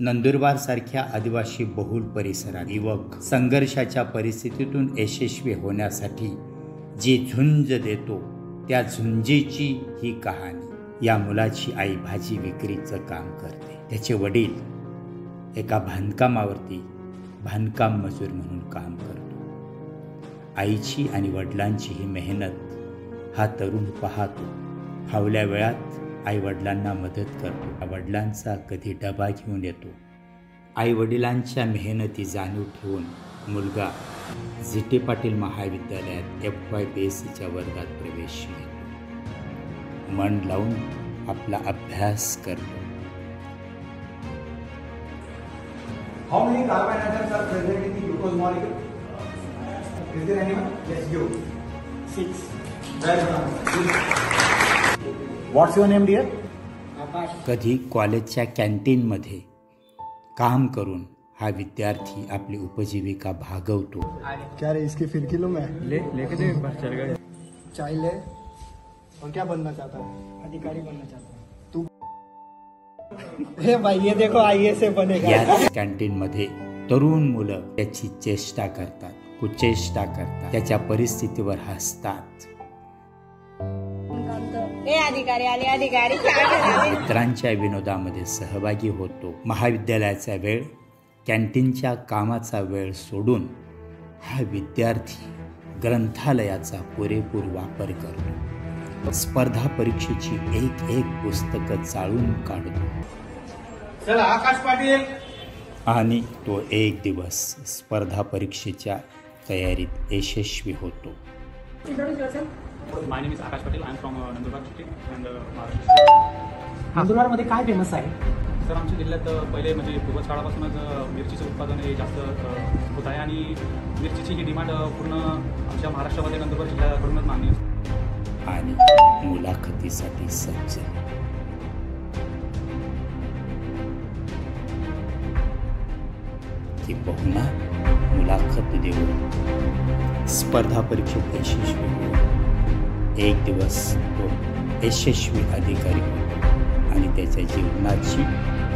नंदुरबारसारख्या आदिवासी बहुल परिसरात युवक संघर्षाच्या परिस्थितीतून यशस्वी होण्यासाठी जी झुंज देतो त्या झुंजीची ही कहाणी। या मुलाची आई भाजी विक्रीचं काम करते। त्याचे वडील एका बांधकामावरती बांधकाम मजूर म्हणून काम करतो। आईची आणि वडिलांची ही मेहनत हा तरुण पाहतो। फावल्या वेळात आई वडिलांना मदत करतो। वडिलांचा कधी डबा घेऊन येतो। आई वडिलांच्या मेहनती जाणीव ठेवून मुलगा झिटे पाटील महाविद्यालयात FYBSCच्या वर्गात प्रवेश घेतो। मन लावून आपला अभ्यास करतो। How many carbon atoms are present in the glucose molecule? Is there anyone? Yes, you. 6. Very good. What's your name, dear? कधी कॉलेजच्या कॅन्टीनमध्ये काम करून हा विद्यार्थी आपली उपजीविका भागवतो। क्या रे इसकी फिर किलो में लेके दे एक बार चल गए। चाय ले। और क्या बनना चाहता है? अधिकारी बनना चाहता है। हे भाई ये देखो IAS से बनेगा। या कॅन्टीन मध्ये तरुण मुलं त्याची चेष्टा करतात, कुचेष्टा करतात, त्याच्या परिस्थितीवर हसतात। मित्रांच्या विनोदामध्ये सहभागी होतो। महाविद्यालयाचा वेळ, कॅन्टीनच्या कामाचा वेळ सोडून हा विद्यार्थी ग्रंथालयाचा पुरेपूर वापर करतो। स्पर्धा परीक्षेची एक पुस्तकं चाळून काढतो। चला आकाश पाटील। आणि तो एक दिवस स्पर्धा परीक्षेच्या तयारीत यशस्वी होतो। My name is Akash Patil. I am from Nandurbar district and Maharashtra. नंदुरबारमध्ये काय फेमस आहे? सर आमच्या जिल्ह्यात पहिले म्हणजे पूर्वज काळापासूनच मिरचीचं उत्पादन हे जास्त होत आहे आणि मिरचीची ही डिमांड पूर्ण आमच्या महाराष्ट्रामध्ये नंदुरबार जिल्ह्याकडूनच मागणी असते। आणि मुलाखतीसाठी सज्ज। की बहुना मुलाखत देऊन स्पर्धा परीक्षेत यशस्वी होतो। एक दिवस तो यशस्वी अधिकारी होतो आणि त्याच्या जीवनाची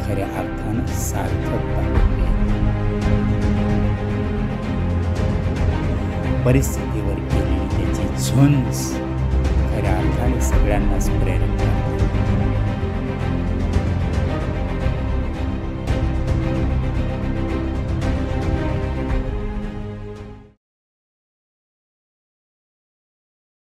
खऱ्या अर्थानं सार्थकता होते। परिस्थितीवर केलेली त्याची झुंज खऱ्या अर्थाने सगळ्यांनाच प्रेरक करते।